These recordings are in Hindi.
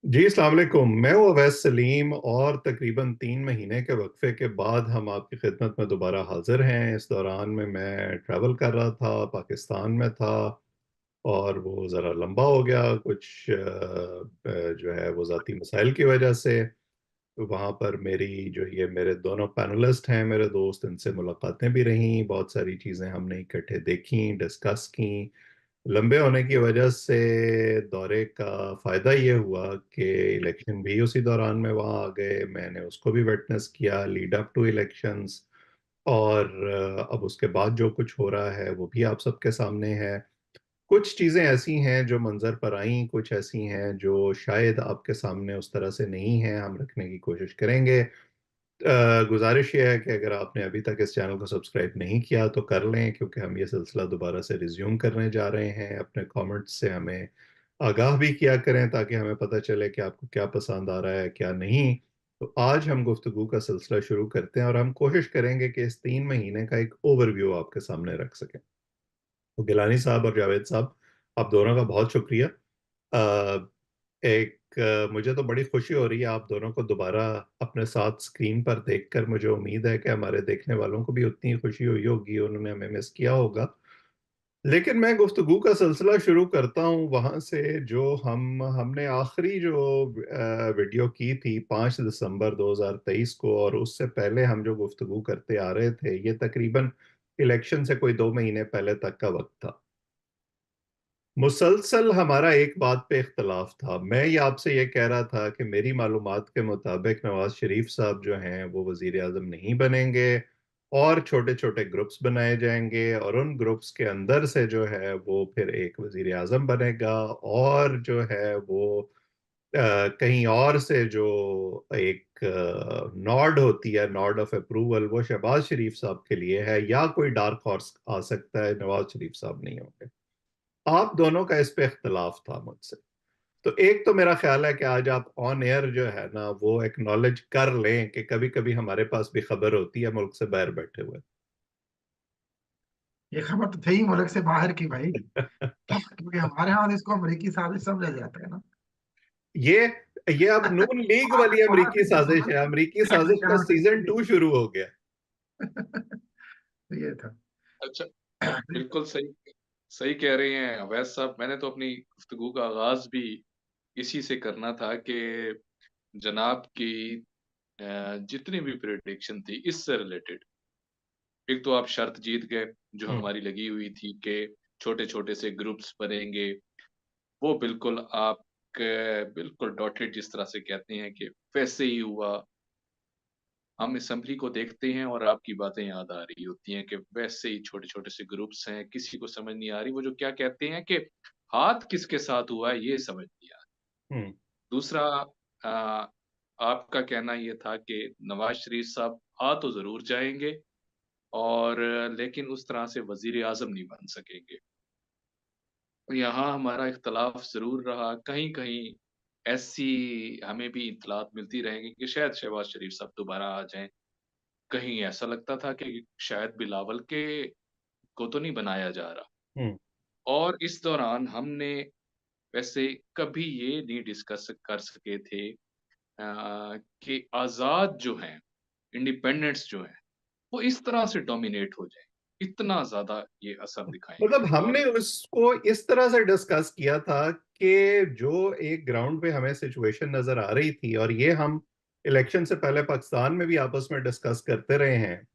जी अस्सलाम वालेकुम। मैं हूँ अवैस सलीम और तकरीबन 3 महीने के वक्फे के बाद हम आपकी खिदमत में दोबारा हाजिर हैं। इस दौरान में मैं ट्रैवल कर रहा था, पाकिस्तान में था और वो ज़रा लंबा हो गया कुछ जो है वो ज़ाती मसाइल की वजह से। तो वहाँ पर मेरी जो ये मेरे दोनों पैनलिस्ट हैं, मेरे दोस्त, इनसे मुलाकातें भी रहीं, बहुत सारी चीज़ें हमने इकट्ठे देखी, डिस्कस की। लंबे होने की वजह से दौरे का फायदा ये हुआ कि इलेक्शन भी उसी दौरान में वहाँ आ गए, मैंने उसको भी विटनेस किया, लीड अप टू इलेक्शंस। और अब उसके बाद जो कुछ हो रहा है वो भी आप सबके सामने है। कुछ चीज़ें ऐसी हैं जो मंजर पर आई, कुछ ऐसी हैं जो शायद आपके सामने उस तरह से नहीं है, हम रखने की कोशिश करेंगे। गुजारिश ये है कि अगर आपने अभी तक इस चैनल को सब्सक्राइब नहीं किया तो कर लें, क्योंकि हम ये सिलसिला दोबारा से रिज्यूम करने जा रहे हैं। अपने कमेंट्स से हमें आगाह भी किया करें ताकि हमें पता चले कि आपको क्या पसंद आ रहा है क्या नहीं। तो आज हम गुफ्तगू का सिलसिला शुरू करते हैं और हम कोशिश करेंगे कि इस 3 महीने का एक ओवरव्यू आपके सामने रख सकें। तो गिलानी साहब और जावेद साहब, आप दोनों का बहुत शुक्रिया। अ, मुझे तो बड़ी खुशी हो रही है आप दोनों को दोबारा अपने साथ स्क्रीन पर देखकर। मुझे उम्मीद है कि हमारे देखने वालों को भी उतनी खुशी हुई होगी, उन्होंने हमें मिस किया होगा। लेकिन मैं गुफ्तगू का सिलसिला शुरू करता हूँ वहां से जो हमने आखिरी जो वीडियो की थी 5 दिसंबर 2023 को, और उससे पहले हम जो गुफ्तगू करते आ रहे थे ये तकरीबन इलेक्शन से कोई 2 महीने पहले तक का वक्त था। मुसलसल हमारा एक बात पे इख्तलाफ था। मैं ये आपसे ये कह रहा था कि मेरी मालूमात के मुताबिक नवाज शरीफ साहब जो हैं वो वजीर आजम नहीं बनेंगे, और छोटे छोटे ग्रुप्स बनाए जाएंगे और उन ग्रुप्स के अंदर से जो है वो फिर एक वजीर आजम बनेगा, और जो है वो कहीं और से जो एक नॉड होती है, नॉड ऑफ अप्रूवल, वो शहबाज शरीफ साहब के लिए है, या कोई डार्क हॉर्स आ सकता है, नवाज शरीफ साहब नहीं होंगे। आप दोनों का इस पे इख्तलाफ था मुझसे। तो एक तो मेरा ख्याल है कि आज आप ऑन एयर जो है ना वो एक्नॉलेज कर लें कि कभी कभी हमारे पास भी खबर होती है मुल्क से बाहर बैठे हुए। ये खबर तो थी ही मुल्क से बाहर की भाई। क्योंकि हमारे यहाँ तो इसको अमेरिकी साजिश समझा जाता है ना। ये ये अब नून लीग बाहर वाली बाहर अमेरिकी से साजिश बाहर है, से अमेरिकी साजिश का यहाँ से सीजन 2 शुरू हो गया। तो ये था। अच्छा। बिल्कुल। बिल्कुल सही सही कह रहे हैं अवैस साहब। मैंने तो अपनी गुफ्तगू का आगाज भी इसी से करना था कि जनाब की जितनी भी प्रेडिक्शन थी इससे रिलेटेड, एक तो आप शर्त जीत गए जो हमारी लगी हुई थी कि छोटे छोटे से ग्रुप्स बनेंगे। वो बिल्कुल आप बिल्कुल डॉटेड जिस तरह से कहते हैं कि वैसे ही हुआ। हम असेंबली को देखते हैं और आपकी बातें याद आ रही होती हैं कि वैसे ही छोटे छोटे से ग्रुप्स हैं, किसी को समझ नहीं आ रही वो जो क्या कहते हैं कि हाथ किसके साथ हुआ है ये समझ नहीं आ रहा। दूसरा, आ, आपका कहना ये था कि नवाज शरीफ साहब आ तो जरूर जाएंगे और लेकिन उस तरह से वजीर आजम नहीं बन सकेंगे। यहाँ हमारा इख्तलाफ जरूर रहा। कहीं कहीं ऐसी हमें भी इतलात मिलती रहेंगी कि शायद शहबाज शरीफ साहब दोबारा आ जाएं। कहीं ऐसा लगता था कि शायद बिलावल के को तो नहीं बनाया जा रहा। और इस दौरान हमने वैसे कभी ये नहीं डिस्कस कर सके थे कि आजाद जो हैं, इंडिपेंडेंट्स जो हैं, वो इस तरह से डोमिनेट हो जाए, इतना ज्यादा ये असर दिखाएंगे। मतलब और हमने उसको इस तरह से डिस्कस किया था कि जो एक ग्राउंड पे हमें सिचुएशन नजर आ रही थी, और ये हम इलेक्शन से पहले पाकिस्तान में भी आपस में डिस्कस करते रहे हैं,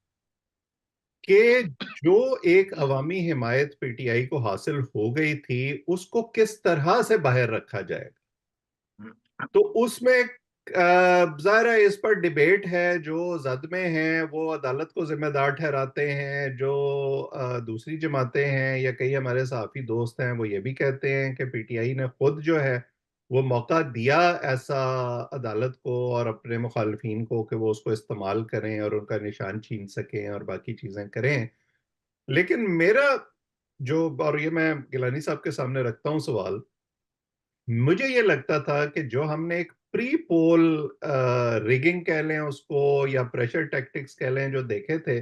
कि जो एक अवामी हिमायत पीटीआई को हासिल हो गई थी उसको किस तरह से बाहर रखा जाएगा। तो उसमें जाहिर है इस पर डिबेट है। जो जद में हैं वो अदालत को जिम्मेदार ठहराते हैं, जो दूसरी जमातें हैं या कई हमारे साथी दोस्त हैं वो ये भी कहते हैं कि पीटीआई ने खुद जो है वो मौका दिया ऐसा अदालत को और अपने मुखालफिन को कि वो उसको इस्तेमाल करें और उनका निशान छीन सकें और बाकी चीजें करें। लेकिन मेरा जो, और ये मैं गिलानी साहब के सामने रखता हूं सवाल, मुझे ये लगता था कि जो हमने एक प्री पोल रिगिंग कह लें उसको या प्रेशर टैक्टिक्स कह लें जो देखे थे,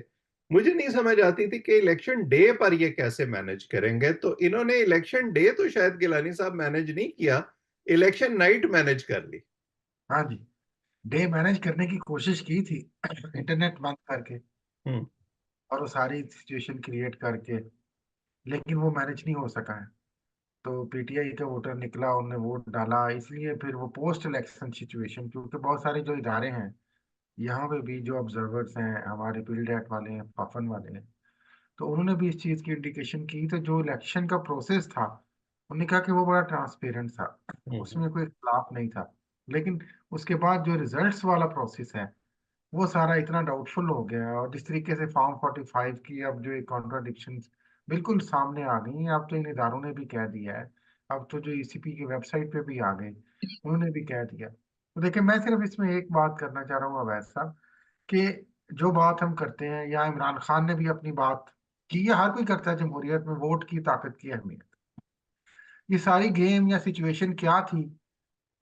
मुझे नहीं समझ आती थी कि इलेक्शन डे पर ये कैसे मैनेज करेंगे। तो इन्होंने इलेक्शन डे तो शायद गिलानी साहब मैनेज नहीं किया, इलेक्शन नाइट मैनेज कर ली। हाँ जी, डे मैनेज करने की कोशिश की थी इंटरनेट बंद करके हम्म। और वो सारी सिचुएशन क्रिएट करके, लेकिन वो मैनेज नहीं हो सका है। तो पीटीआई का वोटर निकला, उन्होंने वोट डाला, इसलिए फिर वो पोस्ट इलेक्शन सिचुएशन, क्योंकि बहुत सारे जो इदारे हैं यहाँ पे भी, जो ऑब्जर्वर्स हैं हमारे, बिल्डेट वाले हैं, फाफन वाले हैं, तो उन्होंने भी इस चीज़ की इंडिकेशन की। तो जो इलेक्शन का प्रोसेस था, उन्होंने कहा कि वो बड़ा ट्रांसपेरेंट था, हम्म। उसमें कोई इख्तलाफ नहीं था। लेकिन उसके बाद जो रिजल्ट्स वाला प्रोसेस है, वो सारा इतना डाउटफुल हो गया है। और जिस तरीके से फॉर्म 45 की अब जो एक कॉन्ट्राडिक्शन बिल्कुल सामने आ गई हैं, अब तो इन इदारों ने भी कह दिया है, अब तो जो ईसीपी की वेबसाइट पे भी आ गए, उन्होंने भी कह दिया। तो देखिए, मैं सिर्फ इसमें एक बात करना चाह रहा हूँ अवैध साहब, कि जो बात हम करते हैं, या इमरान खान ने भी अपनी बात की, या हर कोई करता है जमहूरियत में, वोट की ताकत की अहमियत, ये सारी गेम या सिचुएशन क्या थी,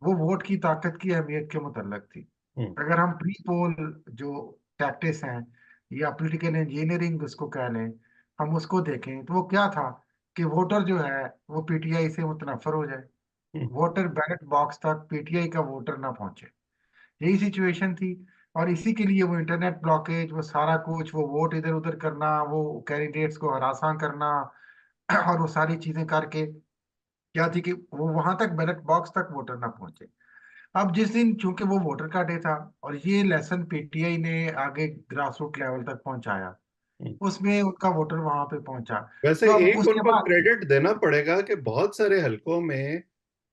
वो वोट की ताकत की अहमियत के मुतल्लक थी। हम्म। अगर हम प्री पोल जो टैक्टिस हैं, या पॉलिटिकल इंजीनियरिंग उसको कह लें, हम उसको देखें, तो वो क्या था कि वोटर जो है वो पीटीआई से मुतनफर हो जाए, हम्म। वोटर बैलेट बॉक्स तक पीटीआई का वोटर ना पहुंचे, यही सिचुएशन थी। और इसी के लिए वो इंटरनेट ब्लॉकेज, वो सारा कुछ, वो वोट इधर उधर करना, वो कैंडिडेट्स को हरासा करना और वो सारी चीजें करके क्या थी कि वो वहां तक, बैलेट बॉक्स तक वोटर ना पहुंचे। अब जिस दिन, चूंकि वो वोटर का डे था, और ये लेसन पीटीआई ने आगे ग्रास रूट लेवल तक पहुंचाया, हम्म। उसमें उनका वोटर वहां पे पहुंचा। वैसे तो अब एक उसके उनको बाद, क्रेडिट देना पड़ेगा कि बहुत सारे हलकों में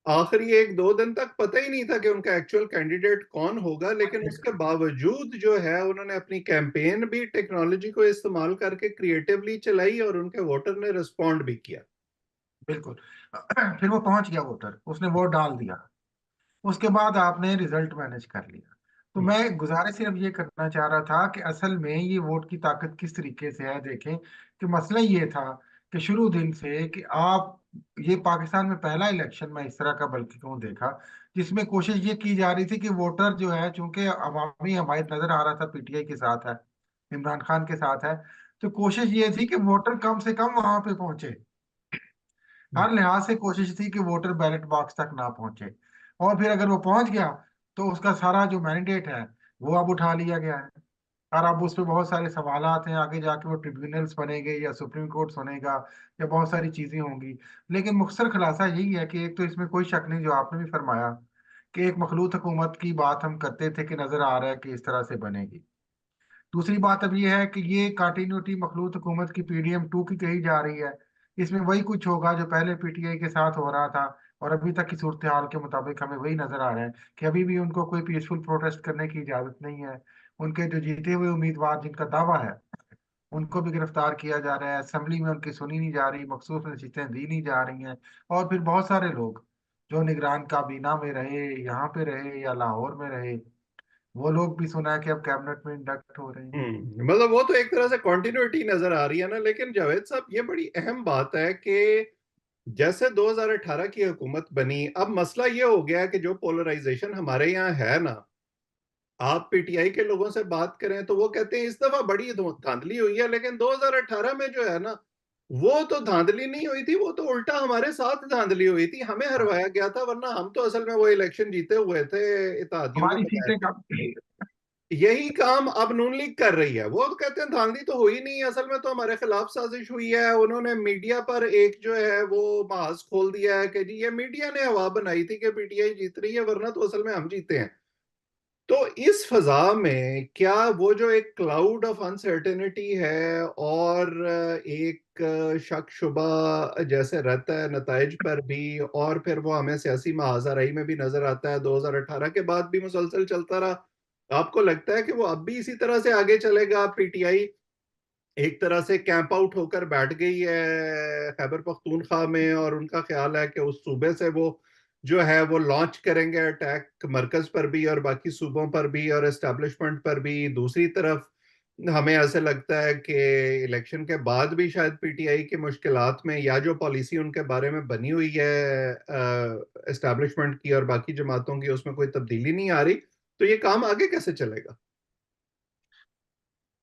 आखिरी 1-2 दिन तक पता ही नहीं था कि उनका एक्चुअल कैंडिडेट कौन होगा, लेकिन उसके बावजूद जो है उन्होंने अपनी कैंपेन भी टेक्नोलॉजी को इस्तेमाल करके क्रिएटिवली चलाई और उनके वोटर ने रिस्पॉन्ड भी किया। बिल्कुल फिर वो पहुंच गया वोटर, उसने वोट डाल दिया, उसके बाद आपने रिजल्ट मैनेज कर लिया। तो हम्म। मैं गुजारिश सिर्फ ये करना चाह रहा था कि असल में ये वोट की ताकत किस तरीके से है, देखें कि मसला ये था कि शुरू दिन से कि आप, ये पाकिस्तान में पहला इलेक्शन मैं इस तरह का बल्कि क्यों देखा, जिसमें कोशिश ये की जा रही थी कि वोटर जो है, चूंकि अवामी हमायत नजर आ रहा था पीटीआई के साथ है, इमरान खान के साथ है, तो कोशिश ये थी कि वोटर कम से कम वहां पे पहुंचे। हम्म। हर लिहाज से कोशिश थी कि वोटर बैलेट बॉक्स तक ना पहुंचे। और फिर अगर वो पहुंच गया, तो उसका सारा जो मैंडेट है वो अब उठा लिया गया है। और अब उस पर बहुत सारे सवालात हैं, आगे जाके वो ट्रिब्यूनल्स बनेंगे या सुप्रीम कोर्ट बनेगा, या बहुत सारी चीजें होंगी। लेकिन मुख्तसर खुलासा यही है कि एक तो इसमें कोई शक नहीं, जो आपने भी फरमाया, कि एक मखलूत हुकूमत की बात हम करते थे कि नजर आ रहा है कि इस तरह से बनेगी। दूसरी बात अब ये है कि ये कंटिन्यूटी मखलूत हुकूमत की पीडीएम 2 की कही जा रही है। इसमें वही कुछ होगा जो पहले पीटीआई के साथ हो रहा था, और अभी तक की सूरत हाल के मुताबिक हमें वही नजर आ रहा है कि अभी भी उनको कोई पीसफुल प्रोटेस्ट करने की इजाजत नहीं है। उनके जो जीते हुए उम्मीदवार जिनका दावा है, उनको भी गिरफ्तार किया जा रहा है, असेंबली में उनकी सुनी नहीं जा रही, मखसूस नशीतें दी नहीं जा रही हैं। और फिर बहुत सारे लोग जो निगरान काबीना में रहे, यहाँ पे रहे या लाहौर में रहे, वो लोग भी सुना है कि अब कैबिनेट में इंडक्ट हो रहे हैं। मतलब वो तो एक तरह से कॉन्टिन्यूटी नजर आ रही है ना, लेकिन जावेद साहब ये बड़ी अहम बात है कि जैसे 2018 की हुकूमत बनी, अब मसला ये हो गया कि जो पोलराइजेशन हमारे यहाँ है ना, आप पीटीआई के लोगों से बात करें तो वो कहते हैं इस दफा बड़ी धांधली हुई है, लेकिन 2018 में जो है ना, वो तो धांधली नहीं हुई थी, वो तो उल्टा हमारे साथ धांधली हुई थी, हमें हाँ, हरवाया गया था, वरना हम तो असल में वो इलेक्शन जीते हुए थे इत्तेहादियों के हमारी बगैर सीटें के। कम। यही काम अब नून लीग कर रही है। वो तो कहते हैं धांधली तो हुई नहीं, असल में तो हमारे खिलाफ साजिश हुई है। उन्होंने मीडिया पर एक जो है वो महाज खोल दिया है कि जी ये मीडिया ने हवा बनाई थी कि पीटीआई जीत रही है, वरना तो असल में हम जीते हैं। तो इस फजा में क्या वो जो एक क्लाउड ऑफ अनसर्टेनिटी है और एक शक शुबा जैसे रहता है नताइज पर भी, और फिर वो हमें सियासी महाजराई में भी नजर आता है, 2018 के बाद भी मुसलसल चलता रहा। आपको लगता है कि वो अब भी इसी तरह से आगे चलेगा? पीटीआई एक तरह से कैंप आउट होकर बैठ गई है खैबर पख्तूनख्वा में, और उनका ख्याल है कि उस सूबे से वो जो है वो लॉन्च करेंगे अटैक मरकज पर भी और बाकी सूबों पर भी और एस्टेब्लिशमेंट पर भी। दूसरी तरफ हमें ऐसे लगता है कि इलेक्शन के बाद भी शायद पीटीआई की मुश्किलात में, या जो पॉलिसी उनके बारे में बनी हुई है एस्टेब्लिशमेंट की और बाकी जमातों की, उसमें कोई तब्दीली नहीं आ रही। तो ये काम आगे कैसे चलेगा?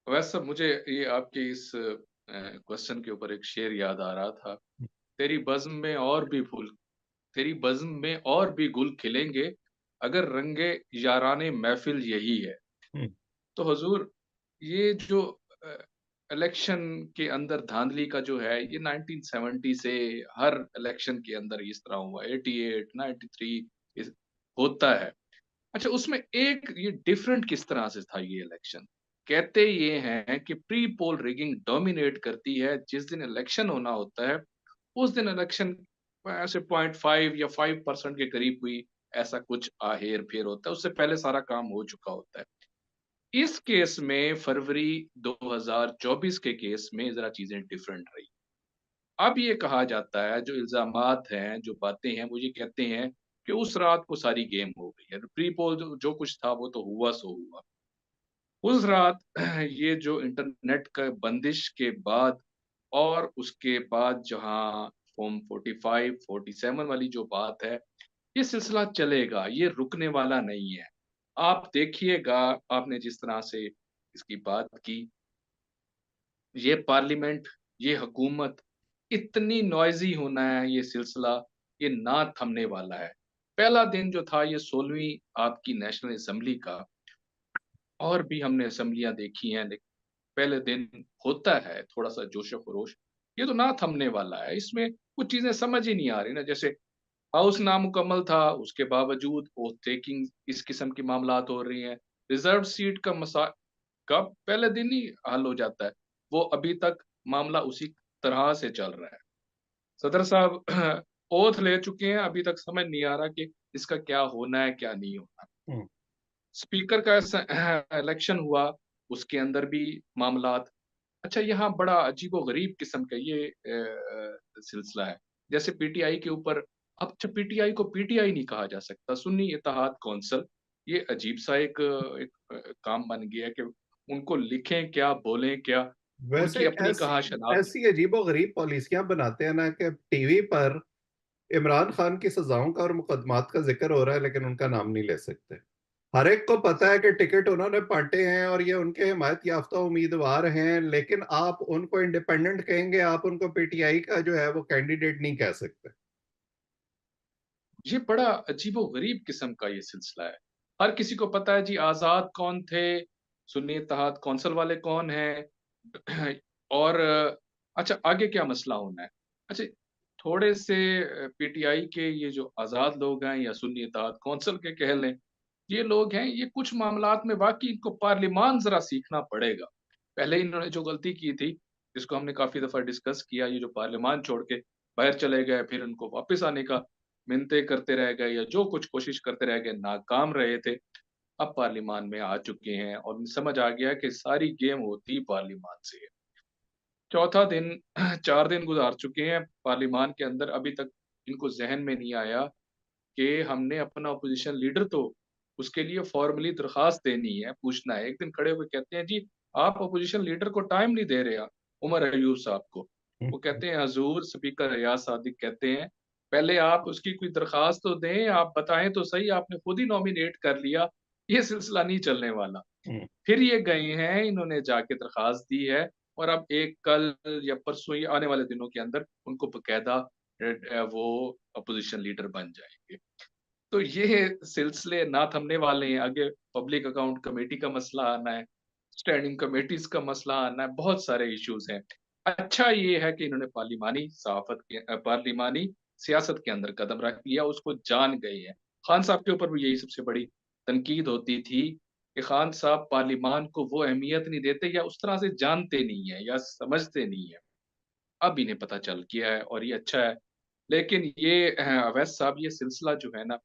वैसे मुझे ये आपके इस क्वेश्चन के ऊपर एक शेर याद आ रहा था, तेरी बज़्म में और भी फूल तेरी बज़्म में और भी गुल खिलेंगे, अगर रंगे याराने महफ़िल यही है। हम्म, तो हुज़ूर, ये जो अ, इलेक्शन के अंदर धांधली का जो है, ये 1970 से हर इलेक्शन के अंदर इस तरह हुआ, 88, 93 इस होता है। अच्छा, उसमें एक ये डिफरेंट किस तरह से था ये इलेक्शन? कहते ये हैं कि प्री पोल रिगिंग डोमिनेट करती है, जिस दिन इलेक्शन होना होता है, उस दिन इलेक्शन ऐसे 0.5 या 5% के करीब हुई, ऐसा कुछ हेर-फेर होता है, उससे पहले सारा काम हो चुका होता है। इस केस में फरवरी 2024 के केस में ज़रा चीज़ें डिफरेंट रही। अब ये कहा जाता है, जो इल्ज़ामात हैं, जो बातें हैं, वो ये कहते हैं कि उस रात को सारी गेम हो गई है। प्री पोल जो जो कुछ था वो तो हुआ सो हुआ। उस रात ये जो इंटरनेट का बंदिश के बाद और उसके बाद जहाँ फॉर्म 45, 47 वाली जो बात है, ये सिलसिला चलेगा, ये रुकने वाला नहीं है। आप देखिएगा, आपने जिस तरह से इसकी बात की, ये पार्लियामेंट, ये हुकूमत, इतनी नॉइज़ी होना है ये सिलसिला, ये ना थमने वाला है। पहला दिन जो था ये 16वीं आपकी नेशनल असेंबली का, और भी हमने असेंबलियाँ देखी हैं, लेकिन पहले दिन होता है थोड़ा-सा जोशो-खरोश, ये तो ना थमने वाला है। इसमें कुछ चीज़ें समझ ही नहीं आ रही ना, जैसे हाउस नामुकम्मल था, उसके बावजूद ओथ टेकिंग इस किस्म की मामलात हो रही हैं। रिज़र्व्ड सीट का कब पहले दिन ही हल हो जाता है। वो अभी तक मामला उसी तरह से चल रहा है। सदर साहब ओथ ले चुके हैं, अभी तक समझ नहीं आ रहा कि इसका क्या होना है, क्या नहीं होना। हम्म। स्पीकर का इलेक्शन हुआ, उसके अंदर भी मामलात। अच्छा, यहाँ बड़ा अजीबो-गरीब किस्म का ये सिलसिला है। जैसे पीटीआई के ऊपर, अब अच्छा पीटीआई को पीटीआई नहीं कहा जा सकता, सुन्नी इत्तेहाद कौंसिल, ये अजीब-सा एक काम बन गया है कि उनको लिखें क्या, बोलें क्या, वैसे उनकी अपनी ऐसी कहाँ शनाख्त। ऐसी अजीबोगरीब पॉलिसियां बनाते हैं ना कि टीवी पर इमरान खान की सजाओं का और मुकदमात का जिक्र हो रहा है, लेकिन उनका नाम नहीं ले सकते। हर एक को पता है कि टिकट उन्होंने बांटे हैं और ये उनके हिमायत याफ्ता उम्मीदवार हैं, लेकिन आप उनको इंडिपेंडेंट कहेंगे, आप उनको पीटीआई का जो है वो कैंडिडेट नहीं कह सकते। ये बड़ा अजीबो-गरीब किस्म का ये सिलसिला है। हर किसी को पता है जी आज़ाद कौन थे, सुन्नी इत्तेहाद कौंसिल वाले कौन हैं, और अच्छा आगे क्या मसला होना है। अच्छा, थोड़े से पीटीआई के ये जो आज़ाद लोग हैं या सुन्नी इत्तेहाद कौंसिल के कह लें, ये लोग हैं, ये कुछ मामलात में वाक़ई इनको पार्लिमान ज़रा सीखना पड़ेगा। पहले इन्होंने जो गलती की थी, जिसको हमने काफ़ी दफ़ा डिस्कस किया, ये जो पार्लिमान छोड़ के बाहर चले गए, फिर उनको वापस आने का मिन्नतें करते रह गए या जो कुछ कोशिश करते रह गए, नाकाम रहे थे। अब पार्लिमान में आ चुके हैं और उन्हें समझ आ गया कि सारी गेम होती पार्लिमान से है। चौथा दिन 4 दिन गुज़ार चुके हैं पार्लिमान के अंदर, अभी तक इनको ज़हन में नहीं आया कि हमने अपना अपोज़िशन लीडर तो उसके लिए फ़ॉर्मली दरख़्वास्त देनी है, पूछना है। एक दिन खड़े हुए कहते हैं, जी आप अपोज़िशन लीडर को टाइम नहीं दे रहे, उमर अयूब साहब को। वो कहते हैं, हज़ूर स्पीकर रियाज़ सादिक कहते हैं, पहले आप उसकी कोई दरख़्वास्त तो दें, आप बताएँ तो सही, आपने खुद ही नॉमिनेट कर लिया, ये सिलसिला नहीं चलने वाला। फिर ये गए हैं, इन्होंने जाके दरख़्वास्त दी है और अब एक कल या परसों ही आने वाले दिनों के अंदर उनको बाकायदा वो अपोज़िशन लीडर बन जाएँगे। तो ये सिलसिले ना थमने वाले हैं, आगे पब्लिक अकाउंट कमेटी का मसला आना है, स्टैंडिंग कमेटीज़ का मसला आना है, बहुत सारे इश्यूज़ हैं। अच्छा ये है कि इन्होंने पार्लिमानी सियासत के अंदर कदम रख लिया, उसको जान गए हैं। खान साहब के ऊपर भी यही सबसे बड़ी तनकीद होती थी कि खान साहब पार्लिमान को वो अहमियत नहीं देते या उस तरह से जानते नहीं हैं या समझते नहीं हैं। अब इन्हें पता चल गया है और ये अच्छा है। लेकिन ये अवैध साहब, ये सिलसिला जो है ना,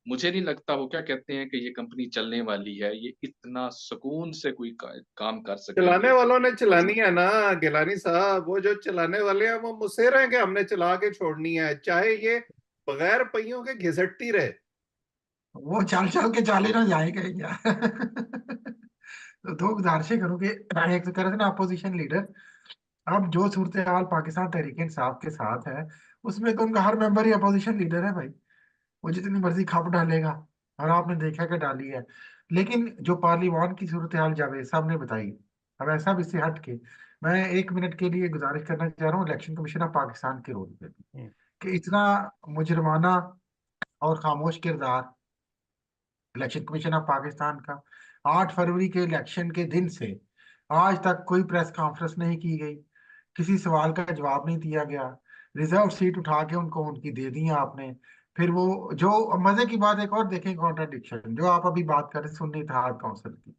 मुझे नहीं लगता वो क्या कहते हैं कि ये कंपनी चलने वाली है, ये इतना सुकून से कोई काम कर चलाने सकेंगे। वालों ने चलानी हुजूर, है ना गिलानी साहब, वो जो चलाने वाले हैं वो मुसेर हैं कि हमने चला के छोड़नी है, चाहे ये बगैर पहियों के घिसटती रहे। वो चल चल के चाले ना जाएगा ही क्या। तो दो गुजारिशें करूँ कि एक तो कह रहे थे ना अपोजिशन लीडर, अब जो सूरत हाल पाकिस्तान तहरीक इंसाफ के साथ है, उसमें तो उनका हर मेंबर ही अपोजिशन लीडर है भाई। वो जितनी मर्जी खप डालेगा, और आपने देखा कि डाली है। लेकिन जो पार्लिमान की सूरत हाल जावेद साहब ने बताई, अब ऐसा भी इससे हट के मैं 1 मिनट के लिए गुजारिश करना चाह रहा हूँ इलेक्शन कमीशन ऑफ पाकिस्तान के रोल पे, कि इतना मुजरमाना और खामोश किरदार इलेक्शन कमीशन ऑफ पाकिस्तान का 8 फरवरी के इलेक्शन के दिन से आज तक कोई प्रेस कॉन्फ्रेंस नहीं की गई, किसी सवाल का जवाब नहीं दिया गया, रिजर्व सीट उठा के उनको उनकी दे दी आपने। फिर वो जो मजे की बात एक और देखें, कॉन्ट्राडिक्शन जो आप अभी बात कर रहे हैं सुन्नी इत्तेहाद काउंसिल की,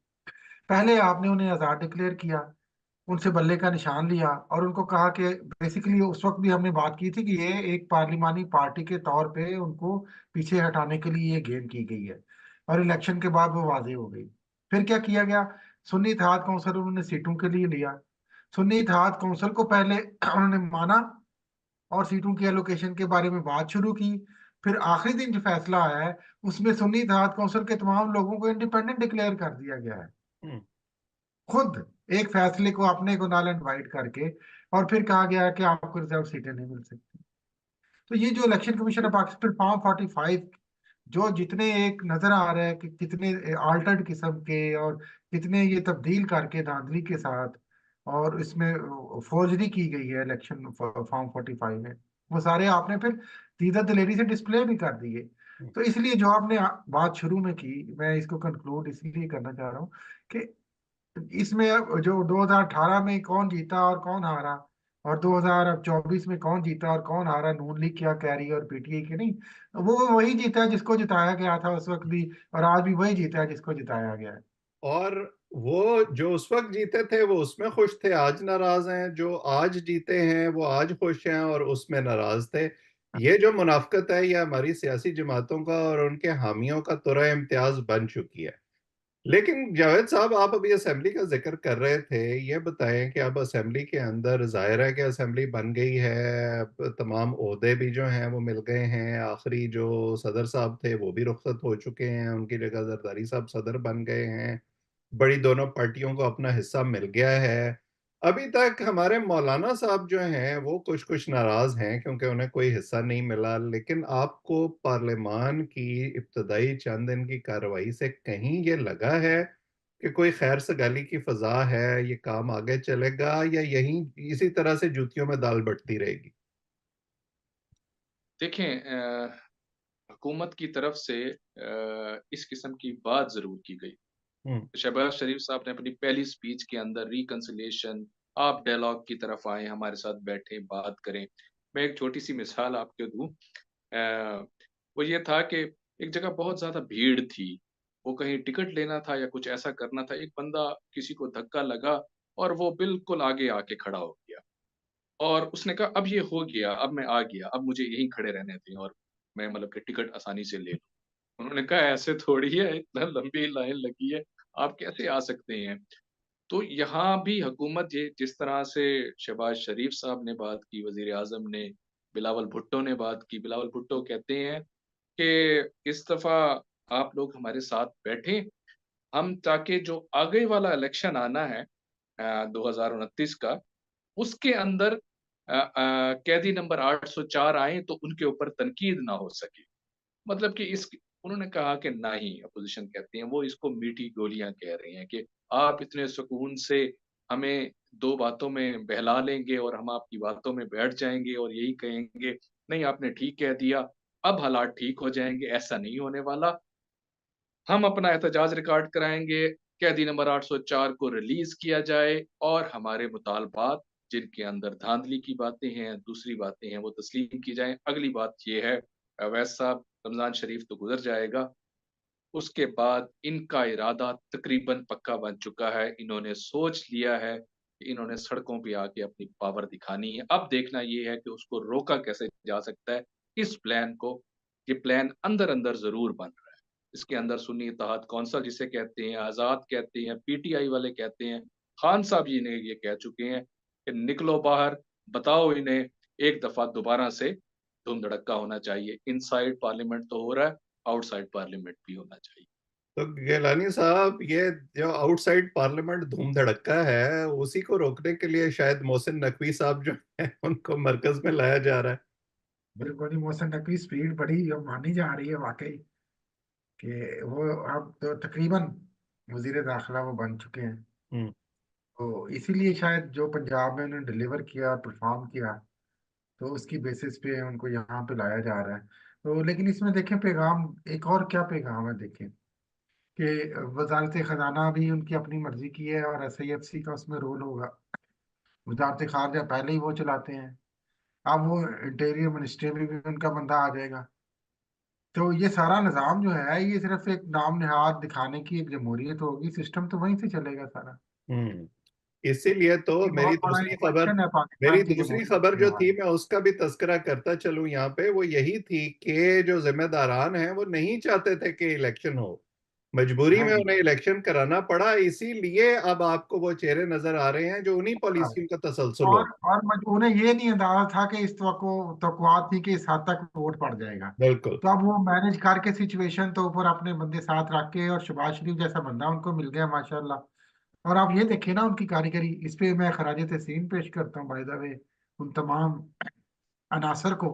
पहले आपने उन्हें आजाद डिक्लेयर किया, उनसे बल्ले का निशान लिया और उनको कहा कि बेसिकली उस वक्त भी हमने बात की थी कि ये एक पार्लिमानी पार्टी के तौर पे उनको पीछे हटाने के लिए ये गेम की गई है, और इलेक्शन के बाद वो वाजे हो गई। फिर क्या किया गया, सुन्नी इत्तेहाद काउंसिल उन्होंने सीटों के लिए लिया, सुन्नी इत्तेहाद काउंसिल को पहले उन्होंने माना और सीटों की एलोकेशन के बारे में बात शुरू की। फिर आखिरी दिन जो फैसला आया है उसमें सुन्नी इत्तेहाद काउंसिल के तमाम लोगों को इंडिपेंडेंट डिक्लेयर कर दिया गया है, हम्म। खुद एक फैसले को अपने को नाल इनवाइट करके, और फिर कहा गया है कि आपको रिजर्व सीटें नहीं मिल सकती। तो ये जो election commission of Pakistan form 45 जो जितने एक नजर आ रहा है कि कितने आल्टर्ड किस्म के और कितने ये तब्दील करके धांधली के साथ और इसमें फोर्जरी की गई है इलेक्शन फॉर्म 45 में, वो सारे आपने फिर दीदा दिलेरी से डिस्प्ले भी कर दिए। तो इसलिए जो आपने बात शुरू में की, मैं इसको कंक्लूड इसलिए करना चाह रहा हूँ कि इसमें अब जो 2018 में कौन जीता और कौन हारा, और 2024 में कौन जीता और कौन हारा, नून लीग क्या कह रही है और पीटीआई की नहीं, वो वही जीता है जिसको जिताया गया था उस वक्त भी, और आज भी वही जीता है जिसको जिताया गया है। और वो जो उस वक्त जीते थे वो उसमें खुश थे, आज नाराज हैं। जो आज जीते हैं वो आज खुश हैं और उसमें नाराज थे। ये जो मुनाफकत है ये हमारी सियासी जमातों का और उनके हामियों का तुरा इम्तियाज बन चुकी है। लेकिन जावेद साहब, आप अभी असेंबली का जिक्र कर रहे थे, ये बताएं कि अब असेंबली के अंदर जाहिर है कि असेंबली बन गई है, तमाम ओहदे भी जो हैं वो मिल गए हैं, आखिरी जो सदर साहब थे वो भी रुखसत हो चुके हैं, उनकी जगह जरदारी साहब सदर बन गए हैं, बड़ी दोनों पार्टियों को अपना हिस्सा मिल गया है। अभी तक हमारे मौलाना साहब जो हैं वो कुछ कुछ नाराज हैं क्योंकि उन्हें कोई हिस्सा नहीं मिला। लेकिन आपको पार्लियामान की इब्तदाई चंद दिन की कार्रवाई से कहीं ये लगा है कि कोई खैर सगाली की फजा है, ये काम आगे चलेगा या यहीं इसी तरह से जूतियों में दाल बटती रहेगी? देखें, हुकूमत की तरफ से इस किस्म की बात जरूर की गई। हम्म। शहबाज शरीफ साहब ने अपनी पहली स्पीच के अंदर रिकंसिलिएशन, आप डायलॉग की तरफ आए, हमारे साथ बैठे बात करें। मैं एक छोटी सी मिसाल आपको दूं। वो ये था कि एक जगह बहुत ज्यादा भीड़ थी, वो कहीं टिकट लेना था या कुछ ऐसा करना था, एक बंदा किसी को धक्का लगा और वो बिल्कुल आगे आके खड़ा हो गया और उसने कहा अब ये हो गया, अब मैं आ गया, अब मुझे यहीं खड़े रहने दें और मैं मतलब कि टिकट आसानी से ले लूं। उन्होंने कहा ऐसे थोड़ी है, इतना लंबी लाइन लगी है, आप कैसे आ सकते हैं। तो यहाँ भी हुकूमत ये जिस तरह से शहबाज शरीफ साहब ने बात की, वजीर आजम ने, बिलावल भुट्टो ने बात की। बिलावल भुट्टो कहते हैं कि इस दफा आप लोग हमारे साथ बैठे, हम ताकि जो आगे वाला इलेक्शन आना है 2029 का, उसके अंदर कैदी नंबर 804 आए तो उनके ऊपर तनकीद ना हो सके। मतलब कि इस उन्होंने कहा कि नहीं, अपोजिशन कहती है वो इसको मीठी गोलियां कह रही हैं कि आप इतने सुकून से हमें दो बातों में बहला लेंगे और हम आपकी बातों में बैठ जाएंगे और यही कहेंगे नहीं आपने ठीक कह दिया, अब हालात ठीक हो जाएंगे। ऐसा नहीं होने वाला। हम अपना एहतजाज रिकॉर्ड कराएंगे, कैदी नंबर 804 को रिलीज किया जाए और हमारे मुतालबात जिनके अंदर धांधली की बातें हैं, दूसरी बातें हैं, वो तस्लीम की जाएं। अगली बात ये है, अवैस साहब, रमजान शरीफ तो गुजर जाएगा, उसके बाद इनका इरादा तकरीबन पक्का बन चुका है। इन्होंने सोच लिया है कि इन्होंने सड़कों पे आके अपनी पावर दिखानी है। अब देखना ये है कि उसको रोका कैसे जा सकता है। इस प्लान को, ये प्लान अंदर अंदर जरूर बन रहा है। इसके अंदर सुन्नी इत्तेहाद कौंसल जिसे कहते हैं, आजाद कहते हैं, पीटीआई वाले कहते हैं, खान साहब जी ने ये कह चुके हैं कि निकलो बाहर, बताओ इन्हें एक दफा दोबारा से धूम धड़क्का होना चाहिए। इनसाइड पार्लियामेंट तो हो रहा है, आउटसाइड पार्लियामेंट भी होना चाहिए। तो गिलानी साहब, ये जो आउटसाइड पार्लियामेंट धूम धड़क्का है उसी को रोकने के लिए शायद मोहसिन नकवी साहब जो है उनको मरकज में लाया जा रहा है। बिल्कुल ही मौसम की स्पीड बड़ी अब मानी जा रही है वाकई, कि वो अब तो तकरीबन वजीर दाखिला वो बन चुके हैं। हम्म। तो इसीलिए शायद जो पंजाब में उन्होंने डिलीवर किया, परफॉर्म किया, तो उसकी बेसिस पे उनको यहाँ पे लाया जा रहा है। तो लेकिन इसमें देखें पैगाम, एक और क्या पैगाम है देखें कि वजारत खजाना भी उनकी अपनी मर्जी की है और SIFC का उसमें रोल होगा। वजारत खारजा पहले ही वो चलाते हैं, अब वो इंटीरियर मिनिस्ट्री में भी उनका बंदा आ जाएगा। तो ये सारा निज़ाम जो है ये सिर्फ एक नाम निहाद दिखाने की एक जमहूरियत होगी, सिस्टम तो वहीं से चलेगा सारा। हम्म इसीलिए तो ये बहुत बड़ा एक क्वेश्चन है मेरी पाकिस्तान की दूसरी जमहूरियत खबर के जो थी हवाले मैं उसका भी तस्करा करता चलूं यहाँ पे, वो यही थी कि जो जिम्मेदारान हैं वो नहीं चाहते थे कि इलेक्शन हो, से। मजबूरी हाँ में जी। उन्हें इलेक्शन कराना पड़ा, इसीलिए अब आपको वो चेहरे नजर आ रहे हैं जो उन्हीं हाँ। पॉलिसियों का तसलसल हो। और उन्हें ये नहीं अंदाजा था कि इस तवक्कुआत थी कि इस हद तक वोट पड़ जाएगा। बिल्कुल। तो अब वो मैनेज करके सिचुएशन तो ऊपर अपने बंदे साथ रख के, और शहबाज शरीफ जैसा बंदा उनको मिल गया माशाल्लाह। और आप ये देखिए ना उनकी कारीगरी, इस पे मैं खराज तहसीन पेश करता हूँ बाय द वे उन तमाम अनासर को,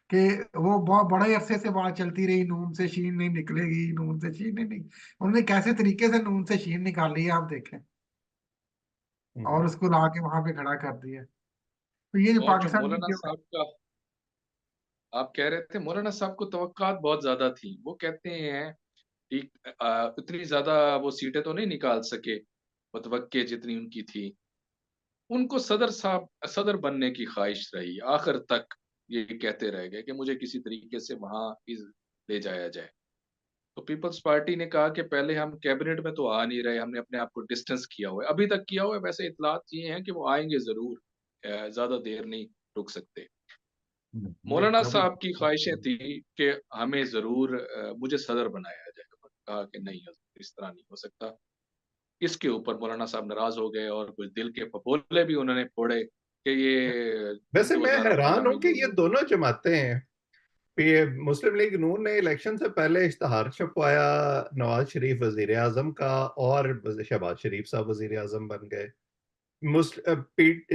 कि वो बहुत बड़े अरसे से बात चलती रही नून से शीन नहीं निकलेगी, नून से शीन नहीं। उन्होंने कैसे तरीके से नून से शीन निकाली है आप देखें, हम्म। और उसको ला के वहां पे खड़ा कर दिया। तो ये जो और जो पाकिस्तान की मौलाना साहब का आप कह रहे थे, मौलाना साहब को तवक्कात बहुत ज्यादा थी। वो कहते हैं कि इतनी ज्यादा वो सीटें तो नहीं निकाल सके मुतवक्के जितनी उनकी थी। उनको सदर बनने की ख्वाहिश रही आखिर तक। ये कहते रह गए कि मुझे किसी तरीके से वहां ले जाया जाए। तो पीपल्स पार्टी ने कहा कि पहले हम कैबिनेट में तो आ नहीं रहे, हमने अपने आप को डिस्टेंस किया हुआ है, अभी तक किया हुआ है। वैसे इतलात ये हैं कि वो आएंगे जरूर, ज्यादा देर नहीं रुक सकते। ये मौलाना कभी। साहब की ख्वाहिशें थी कि हमें जरूर मुझे सदर बनाया जाए। उन्होंने कहा कि नहीं, इस तरह नहीं हो सकता। इसके ऊपर मौलाना साहब नाराज हो गए और कुछ दिल के फपोले भी उन्होंने फोड़े कि ये वैसे मैं 2018 हैरान में हूं कि ये ये दोनों जमातें हैं। ये मुस्लिम लीग नून ने इलेक्शन से पहले इश्तहार छपवाया नवाज शरीफ वजीर आजम का, और शहबाज शरीफ साहब वजीर आजम बन गए।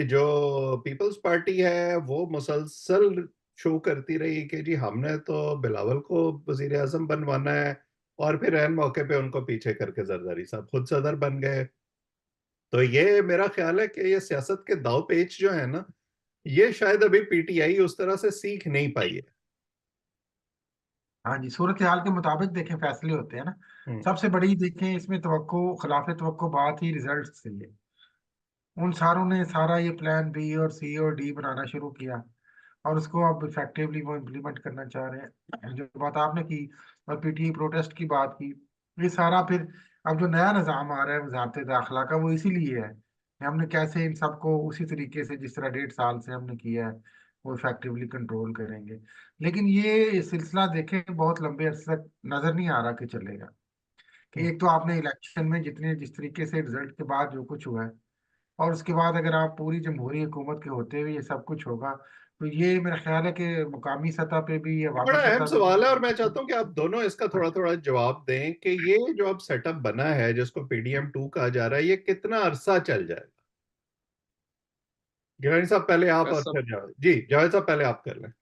जो पीपल्स पार्टी है वो मुसलसल शो करती रही कि जी हमने तो बिलावल को वजीर आजम बनवाना है, और फिर ऐन मौके पे उनको पीछे करके जरदारी साहब खुद सदर बन गए। तो ये मेरा ख्याल है कि ये सियासत के दाव पेच जो है ना, ये शायद अभी PTI उस तरह से सीख नहीं पाई है। हाँ जी, सूरत हाल के मुताबिक देखें फैसले होते हैं ना। हम्म। सबसे बड़ी देखें इसमें तवक्को, खिलाफ तवक्को बात ही रिजल्ट से है। उन सारों ने सारा ये प्लान B और C और D बनाना शुरू किया, और उसको अब इफेक्टिवली वो इम्प्लीमेंट करना चाह रहे हैं। जो बात आपने की और PTI प्रोटेस्ट की बात की, ये सारा फिर अब जो नया निज़ाम आ रहा है वजारत दाखिला का, वो इसीलिए है कि हमने कैसे इन सबको उसी तरीके से जिस तरह 1.5 साल से हमने किया है वो इफेक्टिवली कंट्रोल करेंगे। लेकिन ये सिलसिला देखें बहुत लंबे अरसे तक नजर नहीं आ रहा कि चलेगा। कि हम्म। एक तो आपने इलेक्शन में जितने जिस तरीके से रिजल्ट के बाद जो कुछ हुआ है, और उसके बाद अगर आप पूरी जमहूरी हुकूमत के होते हुए ये सब कुछ होगा, तो ये मेरा ख्याल है कि मुकामी सतह पे भी, ये बड़ा अवामी अहम सतह पे सवाल है, और मैं भी। चाहता हूं कि आप दोनों इसका थोड़ा थोड़ा जवाब दें कि ये जो अब सेटअप बना है जिसको PDM2 कहा जा रहा है, ये कितना अरसा चल जाएगा। गिलानी साहब पहले आप, और सब फिर जावेद जी। जावेद साहब पहले आप कर लें।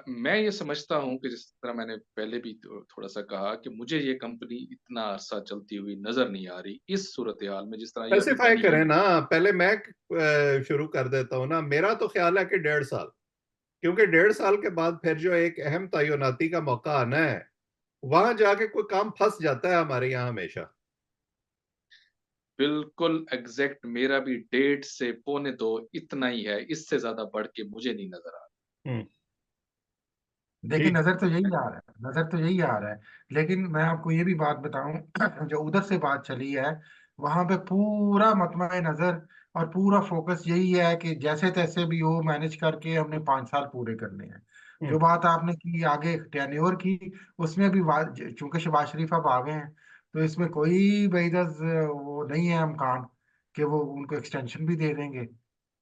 मैं ये समझता हूँ कि जिस तरह मैंने पहले भी थोड़ा सा कहा कि मुझे ये कंपनी इतना अरसा चलती हुई नजर नहीं आ रही इस सूरत हाल में जिस तरह ये अभी स्पेसिफाई बनी करें हुई ना, है। पहले मैं शुरू कर देता हूं ना। मेरा तो ख्याल है कि 1.5 साल, क्योंकि 1.5 साल के बाद फिर जो एक अहम तयनाती का मौका आना है, वहां जाके कोई काम फंस जाता है हमारे यहाँ हमेशा। बिल्कुल एग्जैक्ट, मेरा भी 1.5 से 1.25 इतना ही है, इससे ज्यादा बढ़ के मुझे नहीं नजर आ हम्म। देखिए ठीक। नजर तो यही आ रहा है, नजर तो यही आ रहा है। लेकिन मैं आपको ये भी बात बताऊं जो उधर से बात चली है, वहां पे पूरा मतमा नजर और पूरा फोकस यही है कि जैसे तैसे भी हो मैनेज करके हमने 5 साल पूरे करने हैं। हम्म। जो बात आपने की आगे टेन्योर की, उसमें भी चूंकि शहबाज शरीफ अब आ गए हैं, तो इसमें कोई बेइज्जत वो नहीं है इम्कान कि वो उनको एक्सटेंशन भी दे देंगे।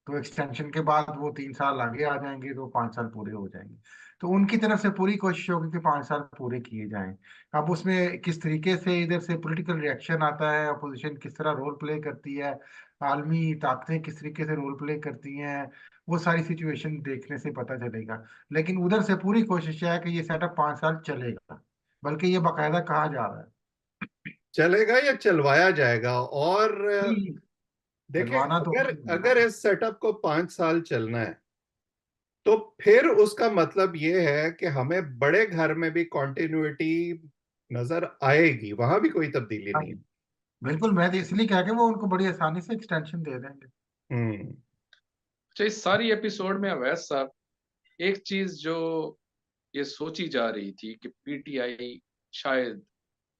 तो एक्सटेंशन के बाद वो 3 साल आगे आ जाएंगे तो 5 साल पूरे हो जाएंगे। तो उनकी तरफ से पूरी कोशिश होगी कि 5 साल पूरे किए जाएं। अब उसमें किस तरीके से इधर से पॉलिटिकल रिएक्शन आता है, अपोजिशन किस तरह रोल प्ले करती है, आलमी ताकतें किस तरीके से रोल प्ले करती हैं, वो सारी सिचुएशन देखने से पता चलेगा। लेकिन उधर से पूरी कोशिश है कि ये सेटअप 5 साल चलेगा, बल्कि ये बाकायदा कहा जा रहा है। चलेगा या चलवाया जाएगा? और नहीं, देखें, चलवाना तो अगर अगर इस सेटअप को 5 साल चलना है, तो फिर उसका मतलब ये है कि हमें बड़े घर में भी कॉन्टिन्यूटी नजर आएगी, वहां भी कोई तब्दीली हाँ, नहीं है। बिल्कुल। मैं तो इसलिए कह के वो उनको बड़ी आसानी से एक्सटेंशन दे देंगे। हम्म। अच्छा, इस सारी एपिसोड में अवैध साहब, एक चीज जो ये सोची जा रही थी कि पीटीआई शायद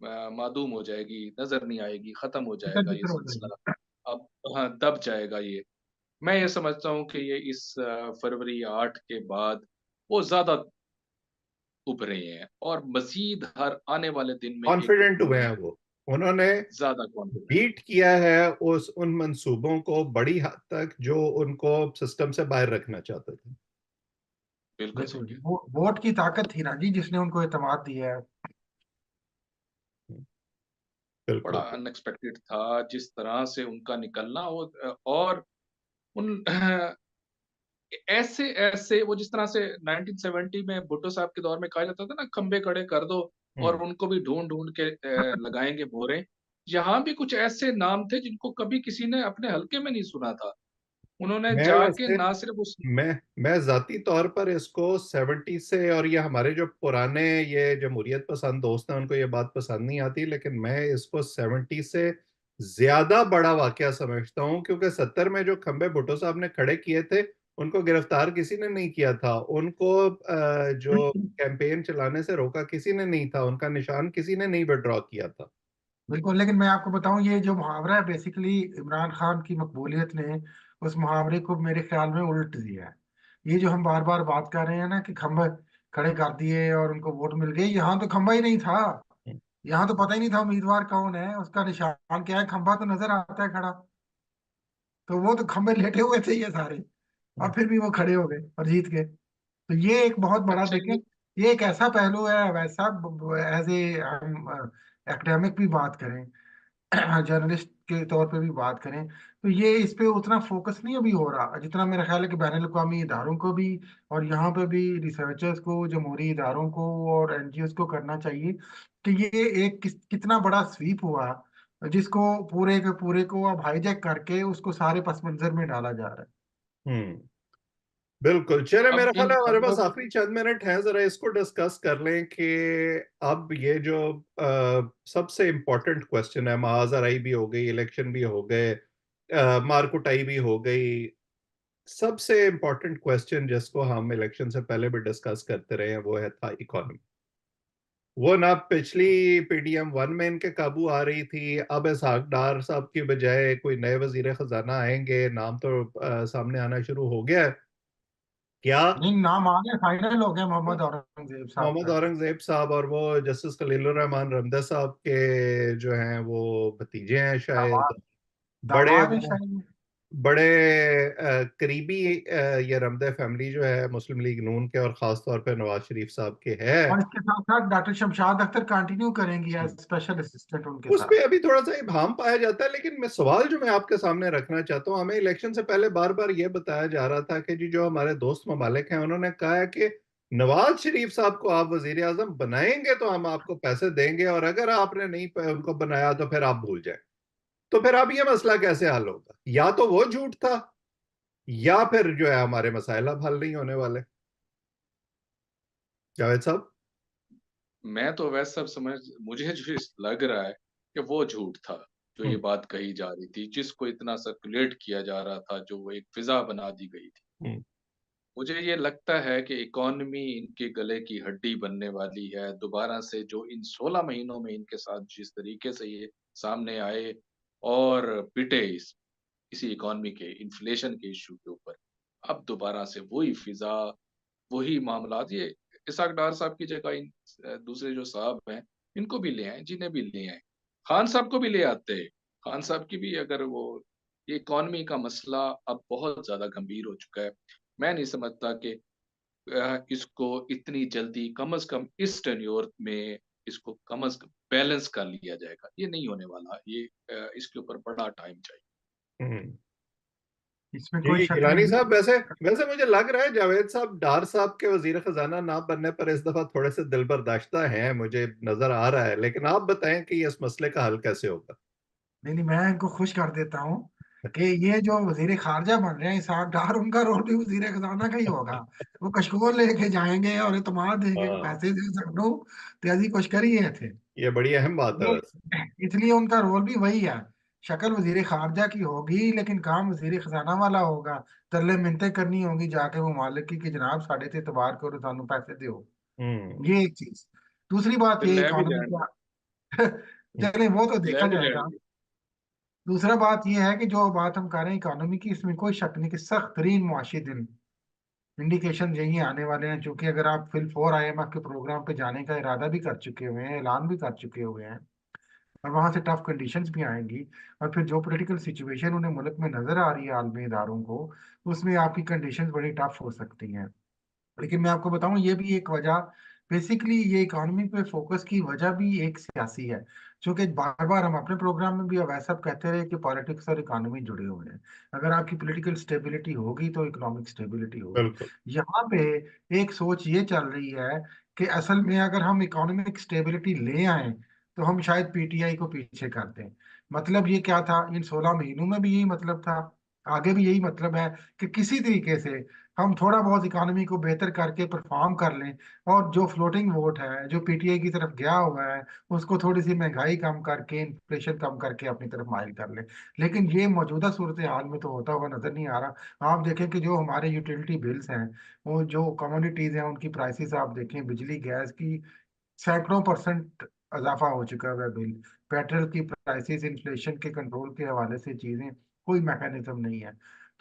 मादूम हो जाएगी, नजर नहीं आएगी, खत्म हो जिक्र जाएगा ये जिक्र हो सिलसिला, जाएगी। अब हाँ दब जाएगा ये। मैं ये समझता हूँ कि ये इस फरवरी 8 के बाद वो ज्यादा उभरे हैं और मजीद हर आने वाले दिन में एक कॉन्फिडेंट हुए उन्होंने हैं वो, उन्होंने ज्यादा कॉन्फिडेंस। बीट किया है उन मंसूबों को बड़ी हद तक जो उनको सिस्टम से बाहर रखना चाहते थे। बिल्कुल सही बिल्कुल, कह। वो वोट की ताकत थी ना जी, जिसने उनको एतमाद दिया है। बड़ा बिल्कुल। अनएक्सपेक्टेड था जिस तरह से उनका निकलना, और उन ऐसे ऐसे वो जिस तरह से 1970 में भुट्टो साहब के दौर में कहा जाता था ना, खंबे खड़े कर दो और हम्म। उनको भी ढूंढ ढूंढ के लगाएंगे मोहरे। यहाँ भी कुछ ऐसे नाम थे जिनको कभी किसी ने अपने हलके में नहीं सुना था, उन्होंने मैं जाके वैसे ना सिर्फ उस। मैं जाती तौर पर इसको 70 से, और ये हमारे जो पुराने ये जमहूरियत पसंद दोस्त हैं उनको ये बात पसंद नहीं आती, लेकिन मैं इसको 70 से ज्यादा बड़ा वाकया समझता हूँ, क्योंकि 70 में जो खंबे भुट्टो साहब ने खड़े किए थे उनको गिरफ्तार किसी ने नहीं किया था, उनको जो कैंपेन चलाने से रोका किसी ने नहीं था, उनका निशान किसी ने नहीं विड्रॉ किया था। बिल्कुल, लेकिन मैं आपको बताऊं, ये जो मुहावरा है बेसिकली इमरान खान की मकबूलियत ने उस मुहावरे को मेरे ख्याल में उल्ट दिया है। ये जो हम बार बार बात कर रहे हैं ना कि खंबा खड़े कर दिए और उनको वोट मिल गए, यहाँ तो खंबा ही नहीं था। यहाँ तो पता ही नहीं था उम्मीदवार कौन है, उसका निशान क्या है, खंबा तो नजर आता है खड़ा। तो वो तो खंबे लेटे हुए थे ये सारे, और फिर भी वो खड़े हो गए और जीत गए। तो ये एक बहुत बड़ा, अच्छा देखें, ये ये एक ऐसा पहलू है वैसा। एज ए हम एकेडमिक भी बात करें, जर्नलिस्ट के तौर पे भी बात करें, तो ये इस पे उतना फोकस नहीं अभी हो रहा जितना मेरा ख्याल है कि बैनुल अक़वामी इदारों को भी, और यहाँ पे भी रिसर्चर्स को, जमहूरी इदारों को और एनजीओस को करना चाहिए कि ये एक कितना बड़ा स्वीप हुआ जिसको पूरे के पूरे को अब हाईजैक करके उसको सारे पस मंजर में डाला जा रहा है। हम्म। बिल्कुल। चले, अब मेरा ख्याल इन है हमारे खंबों पास आखिरी चंद मिनट हैं, जरा इसको डिस्कस कर लें कि अब ये जो सबसे इम्पोर्टेंट क्वेश्चन है, महाजराई भी हो गई, इलेक्शन भी हो गए, मारकुटाई भी हो गई, सबसे इम्पोर्टेंट क्वेश्चन जिसको हम इलेक्शन से पहले भी डिस्कस करते रहे हैं वो है था इकोनॉमी। वो ना पिछली पीडीएम 1 में इनके काबू आ रही थी, अब इसहाक डार साहब की बजाय कोई नए वजीर खजाना आएंगे, नाम तो सामने आना शुरू हो गया है। क्या नहीं, नाम आ गए, फाइनल हो गया मोहम्मद औरंगजेब साहब मोहम्मद का। औरंगजेब साहब, और वो जस्टिस खलीलुर रहमान रमदा साहब के जो हैं वो भतीजे हैं शायद, दामाद, बड़े दामाद है वो शायद। बड़े करीबी ये रमदा फैमिली जो है मुस्लिम लीग नून के, और खास तौर पे नवाज शरीफ साहब के है। और इसके साथ साथ डॉक्टर शमशाद अख्तर कंटिन्यू करेंगी एज स्पेशल असिस्टेंट उनके उस साथ। पे अभी थोड़ा सा इबाम पाया जाता है, लेकिन मैं सवाल जो मैं आपके सामने रखना चाहता हूँ, हमें इलेक्शन से पहले बार बार ये बताया जा रहा था कि जी जो हमारे दोस्त ममालिक हैं उन्होंने कहा है कि नवाज शरीफ साहब को आप वजीर आजम बनाएंगे तो हम आपको पैसे देंगे, और अगर आपने नहीं उनको बनाया तो फिर आप भूल जाए। तो फिर अब ये मसला कैसे हल होगा? या तो वो झूठ था, या फिर जो है हमारे मसाइल अब हल नहीं होने वाले। जावेद साहब। मैं तो वैसे सब समझ, मुझे जो लग रहा है कि वो झूठ था जो ये हम्म। बात कही जा रही थी, जिसको इतना सर्कुलेट किया जा रहा था, जो वो एक फिजा बना दी गई थी। हम्म। मुझे ये लगता है कि इकॉनमी इनके गले की हड्डी बनने वाली है दोबारा से, जो इन 16 महीनों में इनके साथ जिस तरीके से ये सामने आए और पिटे इसी इकॉनमी के इन्फ्लेशन के इशू के ऊपर, अब दोबारा से वही फिजा, वही मामला। ये इसहाक डार साहब की जगह इन दूसरे जो साहब हैं इनको भी ले आए, जिन्हें भी ले आए, खान साहब को भी ले आते हैं। खान साहब की भी अगर वो, ये इकॉनमी का मसला अब बहुत ज्यादा गंभीर हो चुका है। मैं नहीं समझता कि इसको इतनी जल्दी, कम से कम इस टेन्योर में इसको कम से कम बैलेंस कर लिया जाएगा, ये नहीं होने वाला। ये इसके ऊपर बड़ा टाइम चाहिए। हम्म। इसमें कोई जी शक गिलानी नहीं। साहब, वैसे वैसे मुझे लग रहा है जावेद साहब डार साहब के वजीर खजाना ना बनने पर इस दफा थोड़े से दिल बर्दाश्ता हैं, मुझे नजर आ रहा है, लेकिन आप बताएं कि इस मसले का हल कैसे होगा। नहीं नहीं, मैं इनको खुश कर देता हूँ कि ये जो वजीर खारजा बन रहे हैं इसहाक डार, उनका रोल भी वजीर खजाना का ही होगा। वो कशकोल लेके जाएंगे और इतमाद देंगे कि हाँ, पैसे दे सकते, तेजी कुछ करिए थे। ये बड़ी अहम बात है वो वैसे। इसलिए उनका रोल भी वही है। शक्ल वजीर खारजा की होगी लेकिन काम वजीर खजाना वाला होगा। तरले मिन्नतें करनी होगी जाके वो मालिक की कि जनाब साढ़े ते इतबार करो, सानू पैसे दो। हम्म। ये एक चीज। दूसरी बात ते ये ले भी इकोनॉमी लैंड, का चले वो तो ले देखा भी जाएगा। लैंड। दूसरा बात ये है कि जो बात हम कर रहे हैं इकोनॉमी की, इसमें कोई शक नहीं कि सख्त तरीन मुआशी दिन इंडिकेशन यही आने वाले हैं। क्योंकि अगर आप फिल 4 IMF के प्रोग्राम पे जाने का इरादा भी कर चुके हुए हैं, ऐलान भी कर चुके हुए हैं, और वहां से टफ कंडीशंस भी आएंगी, और फिर जो पॉलिटिकल सिचुएशन उन्हें मुल्क में नजर आ रही है आलमी इदारों को, उसमें आपकी कंडीशंस बड़ी टफ हो सकती हैं। लेकिन मैं आपको बताऊं ये भी एक वजह, बेसिकली ये इकोनॉमी पे फोकस की वजह भी एक सियासी है। क्योंकि बार बार हम अपने प्रोग्राम में भी अब ऐसा कहते रहे कि पॉलिटिक्स और इकोनॉमी जुड़े हुए हैं। अगर आपकी पॉलिटिकल स्टेबिलिटी होगी तो इकोनॉमिक स्टेबिलिटी होगी। बिल्कुल। यहाँ पे एक सोच ये चल रही है कि असल में अगर हम इकोनॉमिक स्टेबिलिटी ले आए तो हम शायद पीटीआई को पीछे कर दें। मतलब ये क्या था, इन 16 महीनों में भी यही मतलब था, आगे भी यही मतलब है कि किसी तरीके से हम थोड़ा बहुत इकोनॉमी को बेहतर करके परफॉर्म कर लें, और जो फ्लोटिंग वोट है जो पीटीआई की तरफ गया हुआ है उसको थोड़ी सी महंगाई कम करके, इन्फ्लेशन कम करके अपनी तरफ माइल कर लें। लेकिन ये मौजूदा सूरत हाल में तो होता हुआ नजर नहीं आ रहा। आप देखें कि जो हमारे यूटिलिटी बिल्स हैं, वो जो कमोडिटीज हैं उनकी प्राइसेस आप देखें, बिजली गैस की सैकड़ों परसेंट इजाफा हो चुका है बिल। पेट्रोल की प्राइसेस इन्फ्लेशन के कंट्रोल के हवाले से चीजें, कोई मैकेनिज्म नहीं है।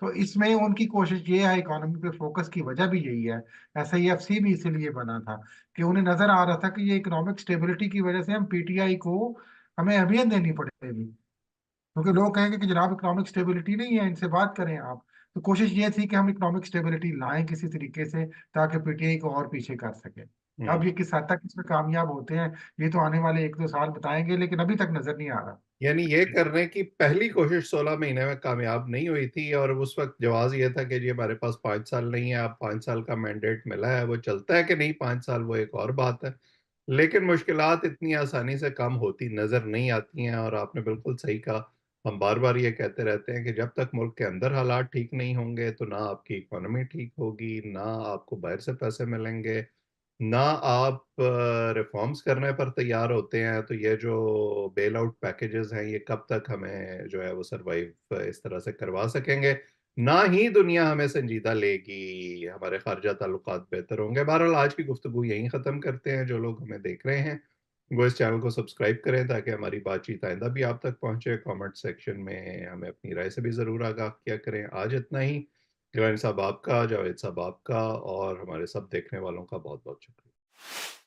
तो इसमें उनकी कोशिश ये है, इकोनॉमी पे फोकस की वजह भी यही है। SIFC भी इसीलिए बना था कि उन्हें नजर आ रहा था कि ये इकोनॉमिक स्टेबिलिटी की वजह से हम पीटीआई को हमें अभियन देनी पड़ेगी। क्योंकि लोग कहेंगे कि जनाब इकोनॉमिक स्टेबिलिटी नहीं है, इनसे बात करें आप। तो कोशिश ये थी कि हम इकोनॉमिक स्टेबिलिटी लाएं किसी तरीके से, ताकि पीटीआई को और पीछे कर सके। हम्म। अब ये किस हद तक इसमें कामयाब होते हैं ये तो आने वाले 1-2 साल बताएंगे, लेकिन अभी तक नजर नहीं आ रहा। यानी ये करने की पहली कोशिश 16 महीने में कामयाब नहीं हुई थी, और उस वक्त जवाब ये था कि जी हमारे पास 5 साल नहीं है, आप 5 साल का मैंडेट मिला है, वो चलता है कि नहीं 5 साल वो एक और बात है। लेकिन मुश्किलात इतनी आसानी से कम होती नजर नहीं आती हैं, और आपने बिल्कुल सही कहा। हम बार बार ये कहते रहते हैं कि जब तक मुल्क के अंदर हालात ठीक नहीं होंगे तो ना आपकी इकोनॉमी ठीक होगी, ना आपको बाहर से पैसे मिलेंगे, ना आप रिफॉर्म्स करने पर तैयार होते हैं। तो ये जो बेल आउट पैकेजेस हैं ये कब तक हमें जो है वो सरवाइव इस तरह से करवा सकेंगे। ना ही दुनिया हमें संजीदा लेगी, हमारे खारजा ताल्लुकात बेहतर होंगे। बहरहाल आज की गुफ्तगू यहीं ख़त्म करते हैं। जो लोग हमें देख रहे हैं वो इस चैनल को सब्सक्राइब करें ताकि हमारी बातचीत आइंदा भी आप तक पहुंचे। कमेंट सेक्शन में हमें अपनी राय से भी ज़रूर आगाह किया करें। आज इतना ही। गिलानी साहब आपका, जावेद साहब आपका, और हमारे सब देखने वालों का बहुत बहुत शुक्रिया।